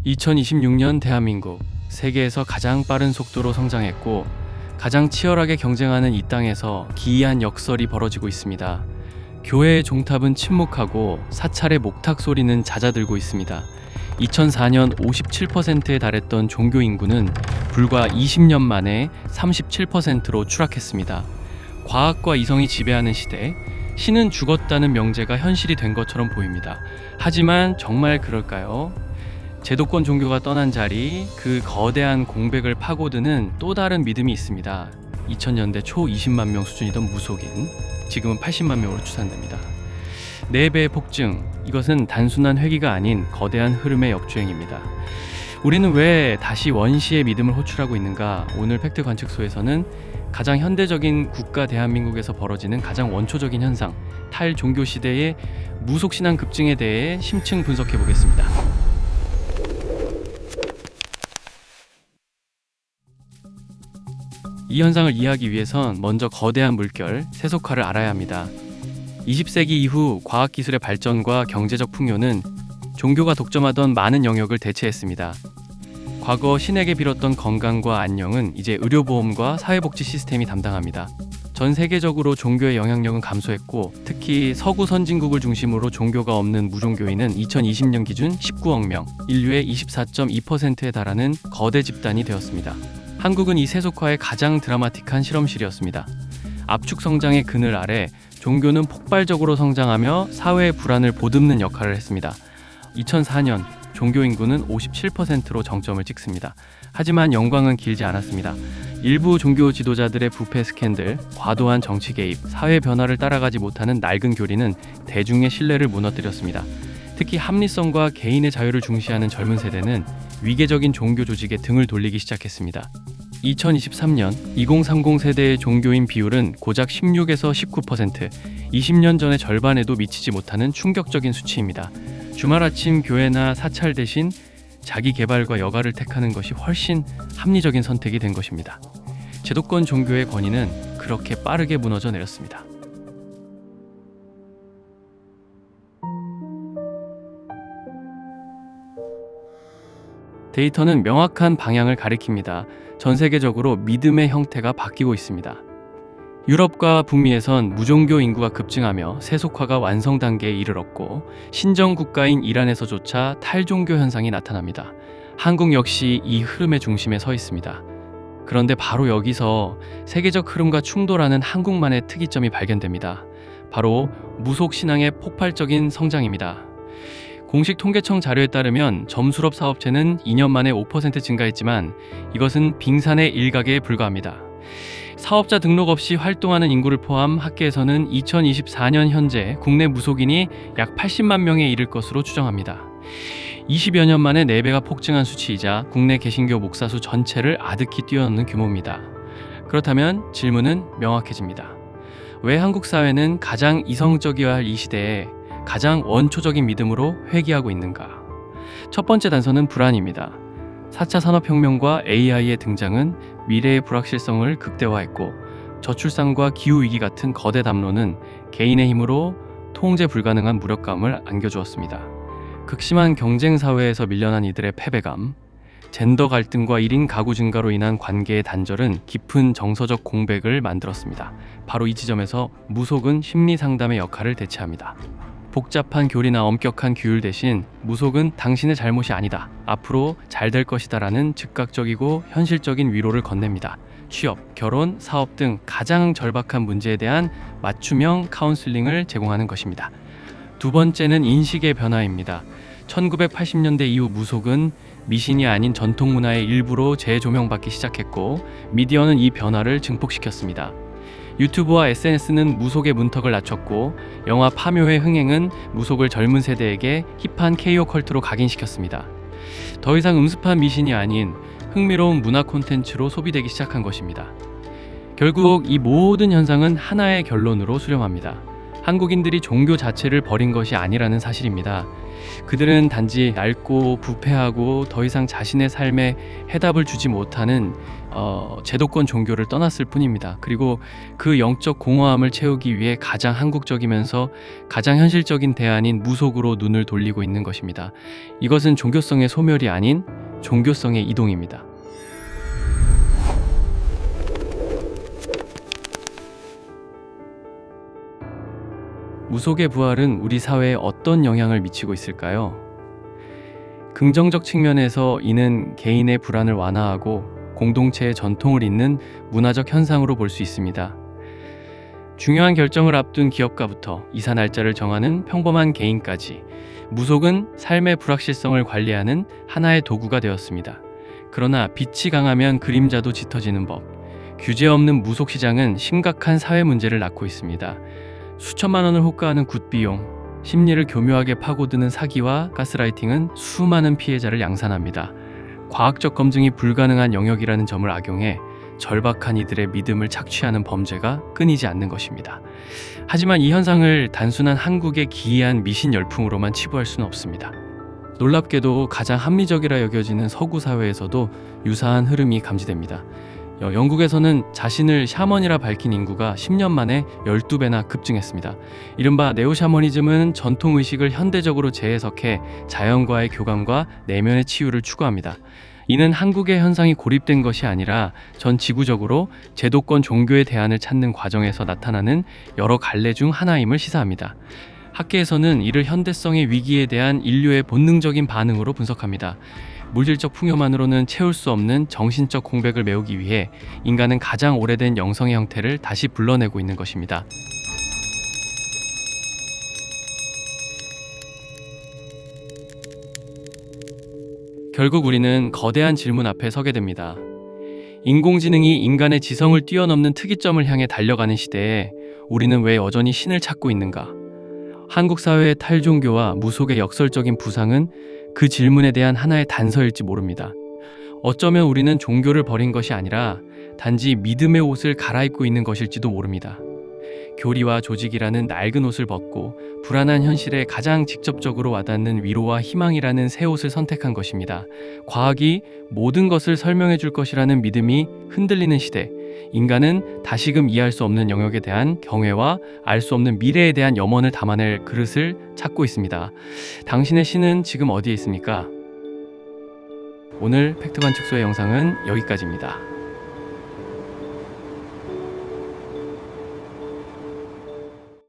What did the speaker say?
2026년 대한민국, 세계에서 가장 빠른 속도로 성장했고 가장 치열하게 경쟁하는 이 땅에서 기이한 역설이 벌어지고 있습니다. 교회의 종탑은 침묵하고 사찰의 목탁 소리는 잦아들고 있습니다. 2004년 57%에 달했던 종교 인구는 불과 20년 만에 37%로 추락했습니다. 과학과 이성이 지배하는 시대, 신은 죽었다는 명제가 현실이 된 것처럼 보입니다. 하지만 정말 그럴까요? 제도권 종교가 떠난 자리, 그 거대한 공백을 파고드는 또 다른 믿음이 있습니다. 2000년대 초 20만 명 수준이던 무속인, 지금은 80만 명으로 추산됩니다. 4배의 폭증, 이것은 단순한 회귀가 아닌 거대한 흐름의 역주행입니다. 우리는 왜 다시 원시의 믿음을 호출하고 있는가? 오늘 팩트 관측소에서는 가장 현대적인 국가 대한민국에서 벌어지는 가장 원초적인 현상, 탈종교 시대의 무속신앙 급증에 대해 심층 분석해 보겠습니다. 이 현상을 이해하기 위해선 먼저 거대한 물결, 세속화를 알아야 합니다. 20세기 이후 과학기술의 발전과 경제적 풍요는 종교가 독점하던 많은 영역을 대체했습니다. 과거 신에게 빌었던 건강과 안녕은 이제 의료보험과 사회복지 시스템이 담당합니다. 전 세계적으로 종교의 영향력은 감소했고 특히 서구 선진국을 중심으로 종교가 없는 무종교인은 2020년 기준 19억 명, 인류의 24.2%에 달하는 거대 집단이 되었습니다. 한국은 이 세속화의 가장 드라마틱한 실험실이었습니다. 압축 성장의 그늘 아래 종교는 폭발적으로 성장하며 사회의 불안을 보듬는 역할을 했습니다. 2004년 종교 인구는 57%로 정점을 찍습니다. 하지만 영광은 길지 않았습니다. 일부 종교 지도자들의 부패 스캔들, 과도한 정치 개입, 사회 변화를 따라가지 못하는 낡은 교리는 대중의 신뢰를 무너뜨렸습니다. 특히 합리성과 개인의 자유를 중시하는 젊은 세대는 위계적인 종교 조직에 등을 돌리기 시작했습니다. 2023년 2030 세대의 종교인 비율은 고작 16에서 19%, 20년 전의 절반에도 미치지 못하는 충격적인 수치입니다. 주말 아침 교회나 사찰 대신 자기 개발과 여가를 택하는 것이 훨씬 합리적인 선택이 된 것입니다. 제도권 종교의 권위는 그렇게 빠르게 무너져 내렸습니다. 데이터는 명확한 방향을 가리킵니다. 전 세계적으로 믿음의 형태가 바뀌고 있습니다. 유럽과 북미에선 무종교 인구가 급증하며 세속화가 완성 단계에 이르렀고 신정 국가인 이란에서조차 탈종교 현상이 나타납니다. 한국 역시 이 흐름의 중심에 서 있습니다. 그런데 바로 여기서 세계적 흐름과 충돌하는 한국만의 특이점이 발견됩니다. 바로 무속 신앙의 폭발적인 성장입니다. 공식 통계청 자료에 따르면 점수럽 사업체는 2년 만에 5% 증가했지만 이것은 빙산의 일각에 불과합니다. 사업자 등록 없이 활동하는 인구를 포함 학계에서는 2024년 현재 국내 무속인이 약 80만 명에 이를 것으로 추정합니다. 20여 년 만에 4배가 폭증한 수치이자 국내 개신교 목사 수 전체를 아득히 뛰어넘는 규모입니다. 그렇다면 질문은 명확해집니다. 왜 한국 사회는 가장 이성적이어야 할 이 시대에 가장 원초적인 믿음으로 회귀하고 있는가? 첫 번째 단서는 불안입니다. 4차 산업혁명과 AI의 등장은 미래의 불확실성을 극대화했고 저출산과 기후위기 같은 거대 담론은 개인의 힘으로 통제 불가능한 무력감을 안겨주었습니다. 극심한 경쟁 사회에서 밀려난 이들의 패배감, 젠더 갈등과 1인 가구 증가로 인한 관계의 단절은 깊은 정서적 공백을 만들었습니다. 바로 이 지점에서 무속은 심리 상담의 역할을 대체합니다. 복잡한 교리나 엄격한 규율 대신 무속은 당신의 잘못이 아니다, 앞으로 잘 될 것이다 라는 즉각적이고 현실적인 위로를 건넵니다. 취업, 결혼, 사업 등 가장 절박한 문제에 대한 맞춤형 카운슬링을 제공하는 것입니다. 두 번째는 인식의 변화입니다. 1980년대 이후 무속은 미신이 아닌 전통 문화의 일부로 재조명받기 시작했고 미디어는 이 변화를 증폭시켰습니다. 유튜브와 SNS는 무속의 문턱을 낮췄고 영화 파묘의 흥행은 무속을 젊은 세대에게 힙한 K.O. 컬트로 각인시켰습니다. 더 이상 음습한 미신이 아닌 흥미로운 문화 콘텐츠로 소비되기 시작한 것입니다. 결국 이 모든 현상은 하나의 결론으로 수렴합니다. 한국인들이 종교 자체를 버린 것이 아니라는 사실입니다. 그들은 단지 낡고 부패하고 더 이상 자신의 삶에 해답을 주지 못하는 제도권 종교를 떠났을 뿐입니다. 그리고 그 영적 공허함을 채우기 위해 가장 한국적이면서 가장 현실적인 대안인 무속으로 눈을 돌리고 있는 것입니다. 이것은 종교성의 소멸이 아닌 종교성의 이동입니다. 무속의 부활은 우리 사회에 어떤 영향을 미치고 있을까요? 긍정적 측면에서 이는 개인의 불안을 완화하고 공동체의 전통을 잇는 문화적 현상으로 볼 수 있습니다. 중요한 결정을 앞둔 기업가부터 이사 날짜를 정하는 평범한 개인까지 무속은 삶의 불확실성을 관리하는 하나의 도구가 되었습니다. 그러나 빛이 강하면 그림자도 짙어지는 법. 규제 없는 무속 시장은 심각한 사회 문제를 낳고 있습니다. 수천만 원을 호가하는 굿비용, 심리를 교묘하게 파고드는 사기와 가스라이팅은 수많은 피해자를 양산합니다. 과학적 검증이 불가능한 영역이라는 점을 악용해 절박한 이들의 믿음을 착취하는 범죄가 끊이지 않는 것입니다. 하지만 이 현상을 단순한 한국의 기이한 미신 열풍으로만 치부할 수는 없습니다. 놀랍게도 가장 합리적이라 여겨지는 서구 사회에서도 유사한 흐름이 감지됩니다. 영국에서는 자신을 샤먼이라 밝힌 인구가 10년 만에 12배나 급증했습니다. 이른바 네오샤머니즘은 전통의식을 현대적으로 재해석해 자연과의 교감과 내면의 치유를 추구합니다. 이는 한국의 현상이 고립된 것이 아니라 전 지구적으로 제도권 종교의 대안을 찾는 과정에서 나타나는 여러 갈래 중 하나임을 시사합니다. 학계에서는 이를 현대성의 위기에 대한 인류의 본능적인 반응으로 분석합니다. 물질적 풍요만으로는 채울 수 없는 정신적 공백을 메우기 위해 인간은 가장 오래된 영성의 형태를 다시 불러내고 있는 것입니다. 결국 우리는 거대한 질문 앞에 서게 됩니다. 인공지능이 인간의 지성을 뛰어넘는 특이점을 향해 달려가는 시대에 우리는 왜 여전히 신을 찾고 있는가? 한국 사회의 탈종교와 무속의 역설적인 부상은 그 질문에 대한 하나의 단서일지 모릅니다. 어쩌면 우리는 종교를 버린 것이 아니라 단지 믿음의 옷을 갈아입고 있는 것일지도 모릅니다. 교리와 조직이라는 낡은 옷을 벗고 불안한 현실에 가장 직접적으로 와닿는 위로와 희망이라는 새 옷을 선택한 것입니다. 과학이 모든 것을 설명해 줄 것이라는 믿음이 흔들리는 시대, 인간은 다시금 이해할 수 없는 영역에 대한 경외와 알 수 없는 미래에 대한 염원을 담아낼 그릇을 찾고 있습니다. 당신의 신은 지금 어디에 있습니까? 오늘 팩트관측소의 영상은 여기까지입니다.